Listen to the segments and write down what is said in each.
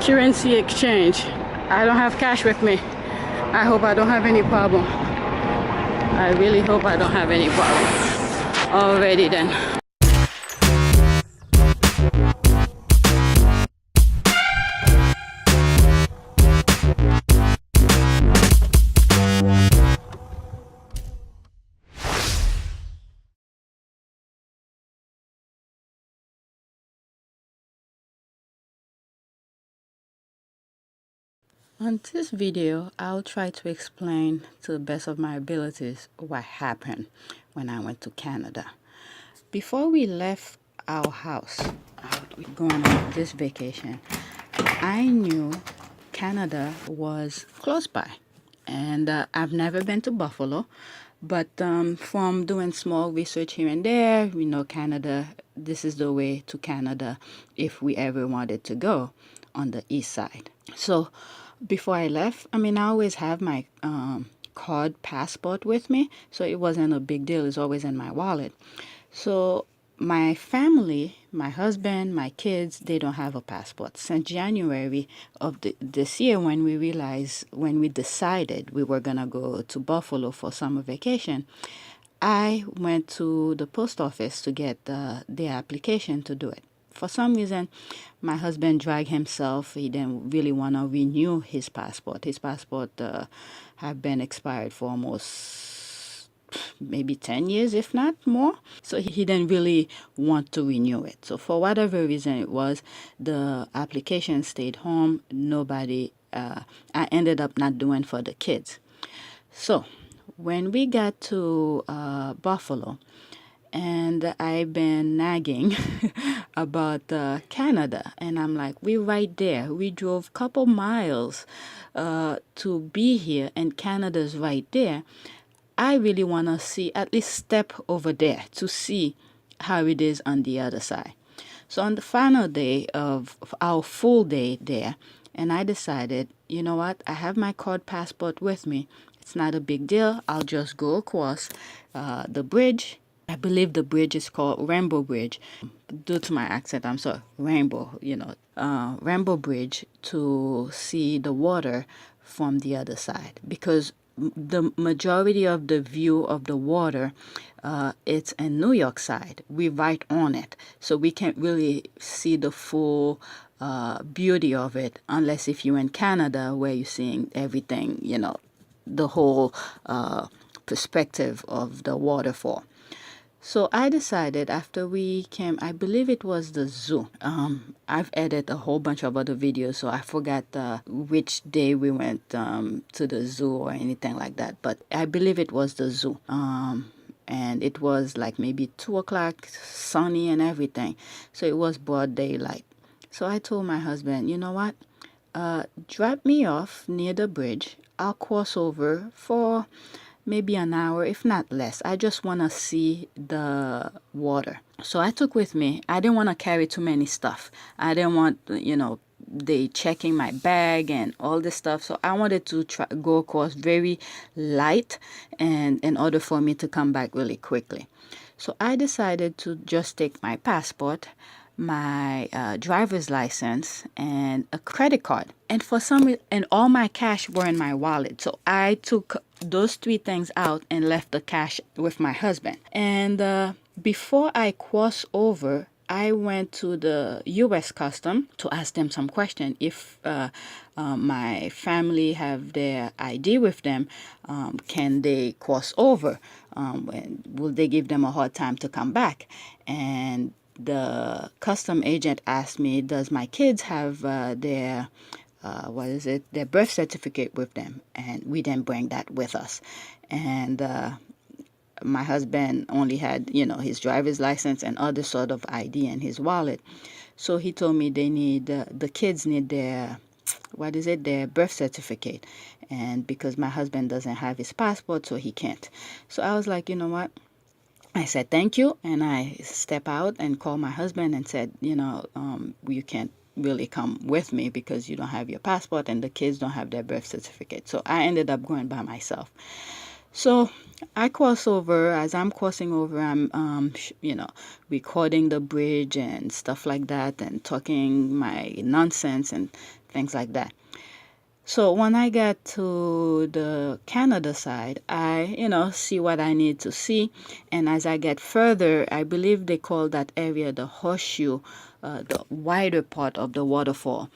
currency exchange. I don't have cash with me. I hope I don't have any problem. I really hope I don't have any problem. Alrighty then. On this video, I'll try to explain to the best of my abilities what happened when I went to Canada. Before we left our house, going on this vacation, I knew Canada was close by. And I've never been to Buffalo, but from doing small research here and there, we know Canada, this is the way to Canada if we ever wanted to go on the east side. So before I left, I always have my card passport with me, so it wasn't a big deal. It's always in my wallet. So my family, my husband, my kids, they don't have a passport. Since January of this year, when we decided we were going to go to Buffalo for summer vacation, I went to the post office to get the application to do it. For some reason, my husband dragged himself. He didn't really want to renew his passport. His passport had been expired for almost maybe 10 years, if not more. So he didn't really want to renew it. So for whatever reason it was, the application stayed home. I ended up not doing for the kids. So when we got to Buffalo, and I've been nagging about Canada, and I'm like, we're right there. We drove a couple miles to be here, and Canada's right there. I really want to see, at least step over there to see how it is on the other side. So on the final day of our full day there, and I decided, you know what, I have my card passport with me. It's not a big deal. I'll just go across the bridge. I believe the bridge is called Rainbow Bridge. Due to my accent, I'm sorry, Rainbow, Rainbow Bridge, to see the water from the other side. Because the majority of the view of the water, it's in New York side. We're right on it. So we can't really see the full beauty of it unless if you're in Canada where you're seeing everything, the whole perspective of the waterfall. So I decided after we came, I believe it was the zoo. I've edited a whole bunch of other videos, so I forgot which day we went to the zoo or anything like that. But I believe it was the zoo. And it was like maybe 2 o'clock, sunny and everything. So it was broad daylight. So I told my husband, you know what? Drop me off near the bridge. I'll cross over for maybe an hour, if not less. I just want to see the water. So I took with me, I didn't want to carry too many stuff. I didn't want, they checking my bag and all this stuff. So I wanted to go across very light and in order for me to come back really quickly. So I decided to just take my passport, my driver's license, and a credit card. And for some reason, and all my cash were in my wallet. So I took those 3 things out and left the cash with my husband. And before I crossed over, I went to the U.S. Custom to ask them some question. If my family have their ID with them, can they cross over? And will they give them a hard time to come back? And the custom agent asked me, does my kids have their birth certificate with them? And we didn't bring that with us. And my husband only had, his driver's license and other sort of ID in his wallet. So he told me they need, the kids need their birth certificate. And because my husband doesn't have his passport, so he can't. So I was like, you know what? I said thank you, and I step out and call my husband and said, you can't really come with me because you don't have your passport and the kids don't have their birth certificate. So I ended up going by myself. So I cross over. As I'm crossing over, I'm recording the bridge and stuff like that, and talking my nonsense and things like that. So when I get to the Canada side, I, see what I need to see. And as I get further, I believe they call that area the horseshoe, the wider part of the waterfall.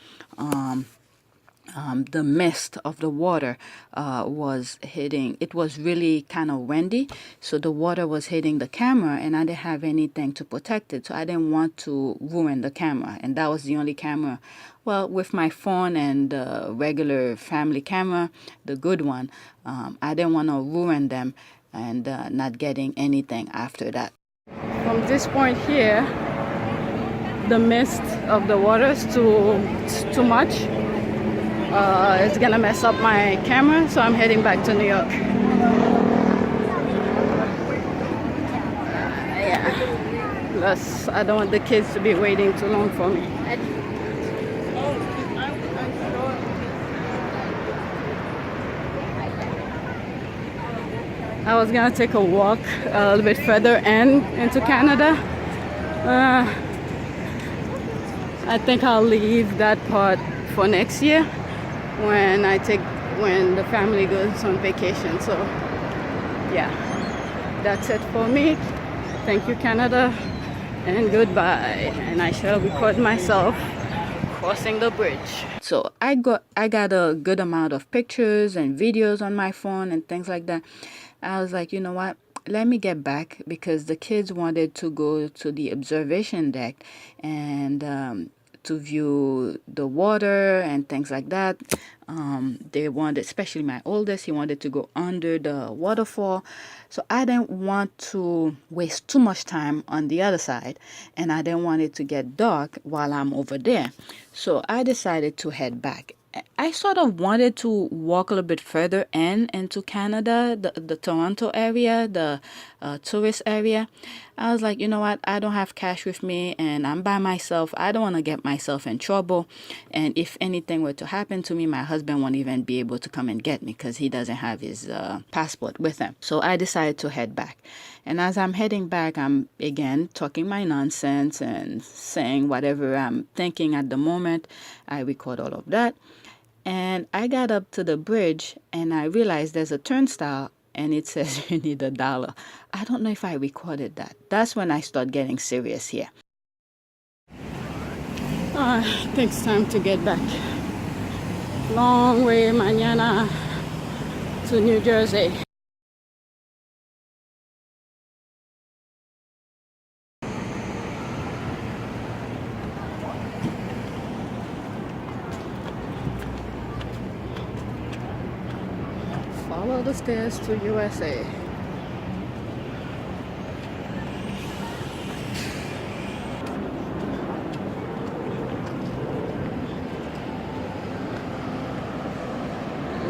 The mist of the water was hitting. It was really kind of windy, so the water was hitting the camera, and I didn't have anything to protect it, so I didn't want to ruin the camera. And that was the only camera. Well, with my phone and the regular family camera, the good one, I didn't want to ruin them and not getting anything after that. From this point here, the mist of the water is too much. It's gonna mess up my camera, so I'm heading back to New York. Yeah, plus I don't want the kids to be waiting too long for me. I was gonna take a walk a little bit further into Canada. I think I'll leave that part for next year when the family goes on vacation. So yeah, that's it for me. Thank you, Canada, and goodbye. And I shall record myself crossing the bridge. So I got a good amount of pictures and videos on my phone and things like that. I was like, you know what? Let me get back, because the kids wanted to go to the observation deck and to view the water and things like that. They wanted, especially my oldest, he wanted to go under the waterfall. So I didn't want to waste too much time on the other side, and I didn't want it to get dark while I'm over there. So I decided to head back. I sort of wanted to walk a little bit further into Canada, the Toronto area, the tourist area. I was like, you know what? I don't have cash with me, and I'm by myself. I don't want to get myself in trouble. And if anything were to happen to me, my husband won't even be able to come and get me because he doesn't have his passport with him. So I decided to head back. And as I'm heading back, I'm again talking my nonsense and saying whatever I'm thinking at the moment. I record all of that. And I got up to the bridge and I realized there's a turnstile and it says you need $1. I don't know if I recorded that. That's when I start getting serious here. I think it's time to get back. Long way mañana to New Jersey. Follow the stairs to USA.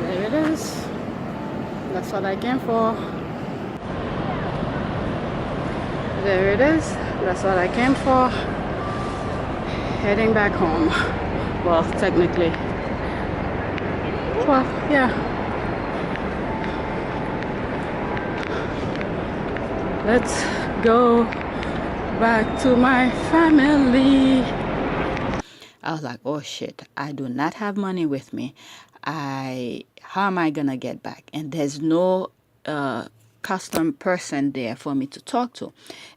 There it is. That's what I came for. There it is. That's what I came for. Heading back home. Well, technically. Well, yeah. Let's go back to my family. I was like, oh shit, I do not have money with me. How am I gonna get back? And there's no custom person there for me to talk to.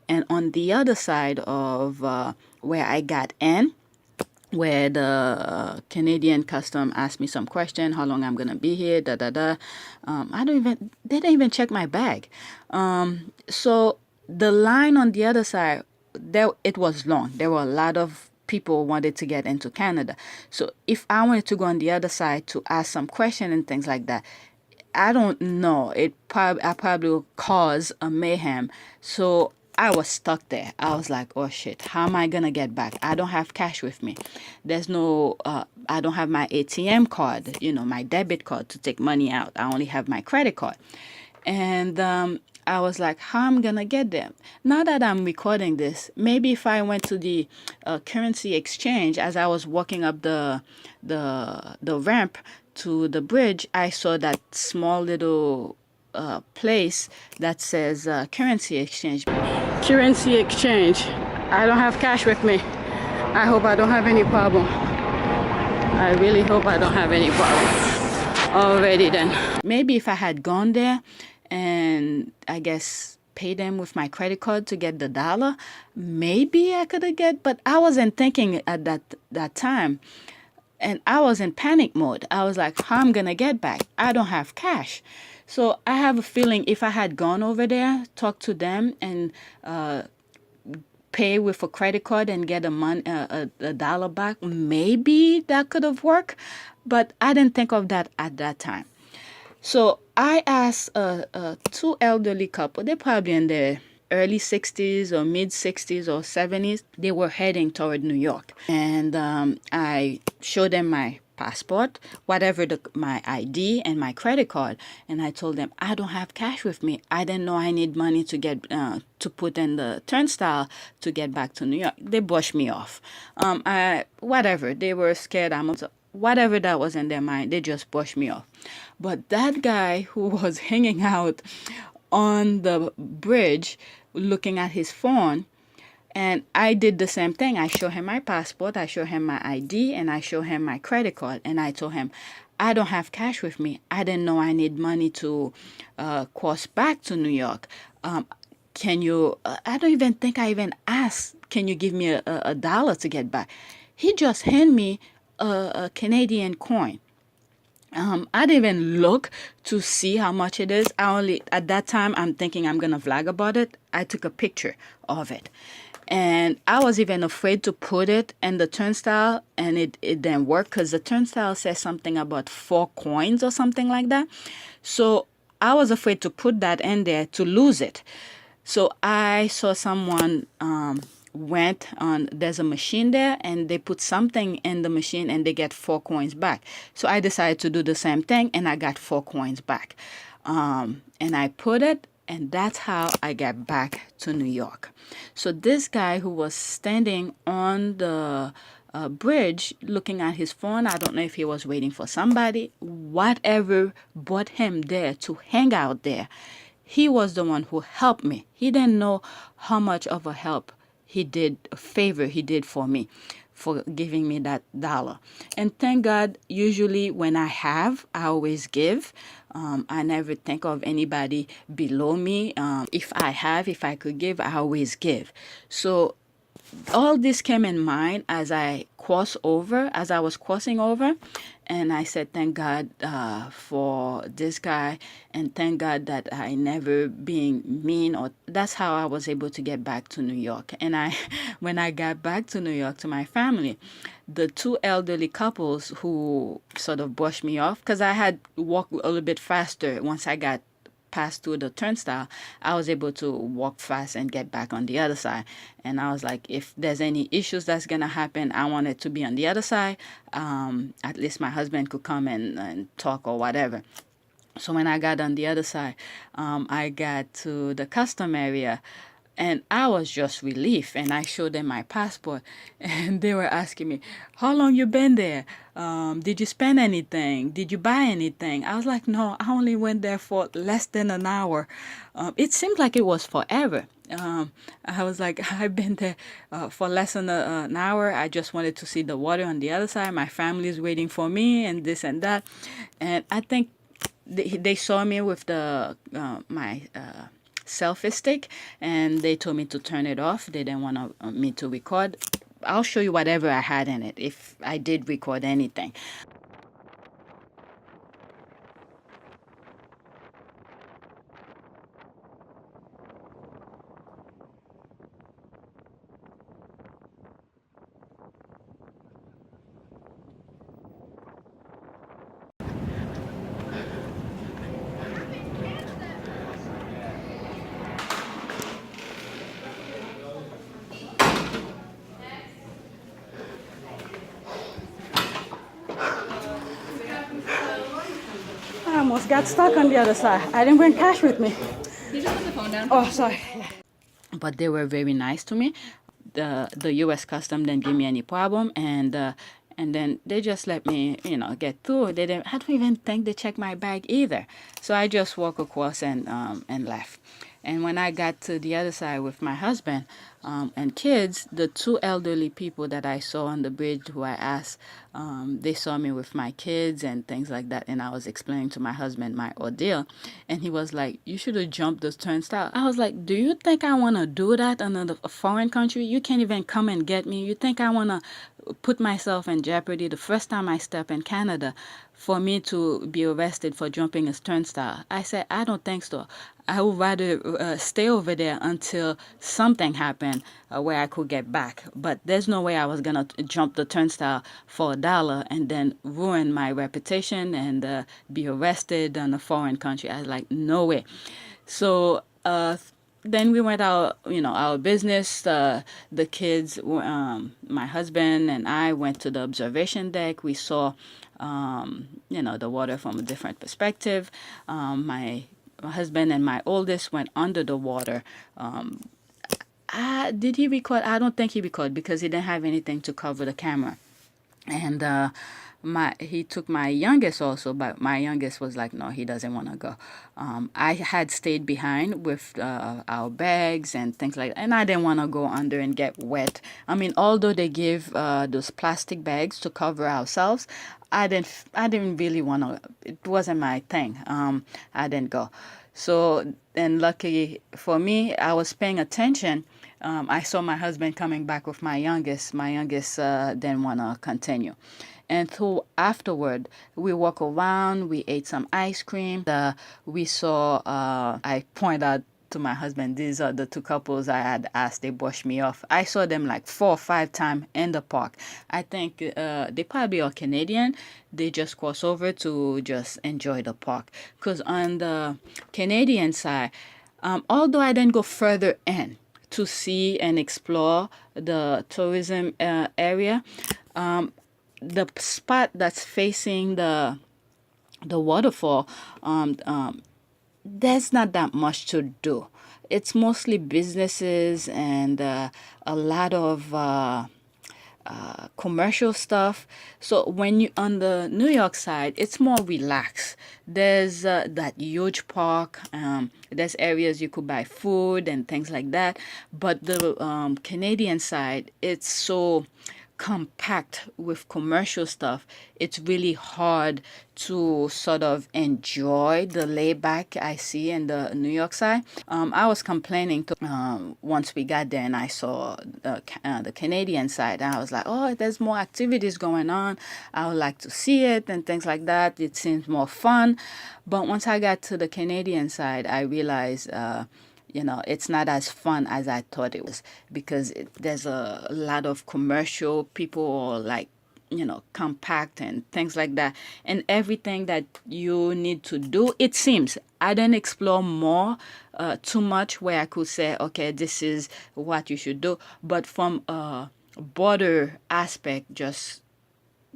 And on the other side of where I got in, where the Canadian custom asked me some question, how long I'm gonna be here, da da da. They didn't even check my bag. So the line on the other side, it was long. There were a lot of people wanted to get into Canada. So if I wanted to go on the other side to ask some question and things like that, I don't know. I probably will cause a mayhem. So I was stuck there. I was like, oh shit, how am I gonna get back? I don't have cash with me. There's no, I don't have my ATM card, my debit card to take money out. I only have my credit card. And I was like, how am I gonna get there? Now that I'm recording this, maybe if I went to the currency exchange as I was walking up the ramp to the bridge, I saw that small little place that says currency exchange. Currency exchange. I don't have cash with me. I hope I don't have any problem. I really hope I don't have any problem. Alrighty then. Maybe if I had gone there and I guess pay them with my credit card to get the dollar, maybe I could have get, but I wasn't thinking at that time. And I was in panic mode. I was like, how am I gonna get back? I don't have cash. So I have a feeling if I had gone over there, talked to them, and pay with a credit card and get a dollar back, maybe that could have worked. But I didn't think of that at that time. So I asked two elderly couple. They're probably in their early 60s or mid 60s or 70s. They were heading toward New York. And I showed them my passport, whatever my ID and my credit card. And I told them, I don't have cash with me. I didn't know I need money to get to put in the turnstile to get back to New York. They brushed me off. Whatever. They were scared. Whatever that was in their mind, they just brushed me off. But that guy who was hanging out on the bridge looking at his phone, and I did the same thing. I show him my passport, I show him my ID, and I show him my credit card. And I told him, I don't have cash with me. I didn't know I need money to cross back to New York. Can you, I don't even think I even asked, can you give me a dollar to get back? He just handed me a Canadian coin. I didn't even look to see how much it is. At that time, I'm thinking I'm going to vlog about it. I took a picture of it. And I was even afraid to put it in the turnstile, and it didn't work because the turnstile says something about 4 coins or something like that. So I was afraid to put that in there to lose it. So I saw someone went on, there's a machine there, and they put something in the machine and they get 4 coins back. So I decided to do the same thing, and I got 4 coins back. And I put it, and that's how I got back to New York. So this guy who was standing on the bridge looking at his phone, I don't know if he was waiting for somebody, whatever brought him there to hang out there. He was the one who helped me. He didn't know how much of a help he did, a favor he did for me, for giving me that dollar. And thank God, usually when I always give. I never think of anybody below me. If I could give, I always give. So all this came in mind as I was crossing over, and I said, thank God for this guy, and thank God that I never being mean, or that's how I was able to get back to New York. And when I got back to New York to my family, the 2 elderly couples who sort of brushed me off, because I had walked a little bit faster once I got passed through the turnstile, I was able to walk fast and get back on the other side. And I was like, if there's any issues that's going to happen, I want it to be on the other side. At least my husband could come and talk or whatever. So when I got on the other side, I got to the custom area. And I was just relieved, and I showed them my passport, and they were asking me, how long you been there? Did you spend anything? Did you buy anything? I was like, no, I only went there for less than an hour. It seemed like it was forever. I was like, I've been there for less than an hour. I just wanted to see the water on the other side. My family is waiting for me, and this and that. And I think they saw me with my selfie stick, and they told me to turn it off. They didn't want me to record. I'll show you whatever I had in it if I did record anything. I almost got stuck on the other side. I didn't bring cash with me. You just put the phone down. Oh, sorry. But they were very nice to me. The U.S. Custom didn't give me any problem, and and then they just let me, get through. They didn't. I don't even think they checked my bag either. So I just walked across and left. And when I got to the other side with my husband and kids, the two elderly people that I saw on the bridge who I asked, they saw me with my kids and things like that. And I was explaining to my husband my ordeal. And he was like, you should have jumped the turnstile. I was like, do you think I want to do that in a foreign country? You can't even come and get me. You think I want to put myself in jeopardy the first time I step in Canada for me to be arrested for jumping a turnstile? I said, I don't think so. I would rather stay over there until something happened where I could get back. But there's no way I was going to jump the turnstile for $1 and then ruin my reputation and be arrested in a foreign country. I was like, no way. So then we went out, our business. The kids, my husband and I went to the observation deck. We saw, the water from a different perspective. My husband and my oldest went under the water. Did he record? I don't think he recorded because he didn't have anything to cover the camera. And he took my youngest also, but my youngest was like, no, he doesn't want to go. I had stayed behind with our bags and things like that, and I didn't want to go under and get wet. I mean, although they give those plastic bags to cover ourselves, I didn't really want to. It wasn't my thing. I didn't go. So, and luckily for me, I was paying attention. I saw my husband coming back with my youngest. My youngest didn't want to continue. And so afterward, we walked around, we ate some ice cream. We saw, I point out to my husband, these are the two couples I had asked, they brushed me off. I saw them like 4 or 5 times in the park. I think they probably are Canadian. They just cross over to just enjoy the park. Because on the Canadian side, although I didn't go further in to see and explore the tourism area, the spot that's facing the waterfall, there's not that much to do. It's mostly businesses and a lot of commercial stuff. So when you on the New York side, it's more relaxed. There's that huge park. There's areas you could buy food and things like that. But the Canadian side, it's so compact with commercial stuff. It's really hard to sort of enjoy the layback I see in the New York side. I was complaining to once we got there and I saw the Canadian side. And I was like, oh, there's more activities going on. I would like to see it and things like that. It seems more fun. But once I got to the Canadian side, I realized it's not as fun as I thought it was because there's a lot of commercial people or like, compact and things like that. And everything that you need to do, it seems, I didn't explore more too much where I could say, okay, this is what you should do. But from a border aspect, just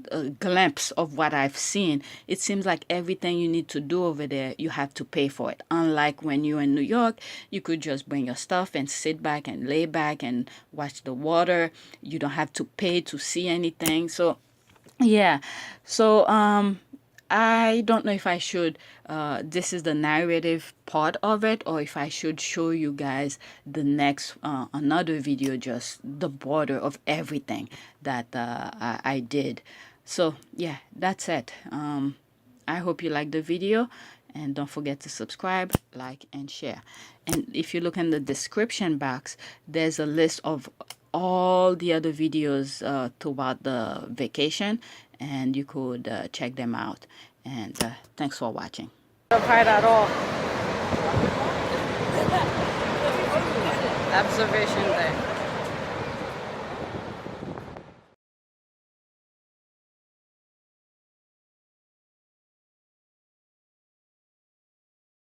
a glimpse of what I've seen, it seems like everything you need to do over there, you have to pay for it. Unlike when you're in New York, you could just bring your stuff and sit back and lay back and watch the water. You don't have to pay to see anything. So, yeah. So, I don't know if I should, this is the narrative part of it, or if I should show you guys the next, another video, just the border of everything that I did. So, yeah, that's it. I hope you like the video. And don't forget to subscribe, like, and share. And if you look in the description box, there's a list of all the other videos throughout the vacation. And you could check them out. And thanks for watching. Hide at all. Observation day.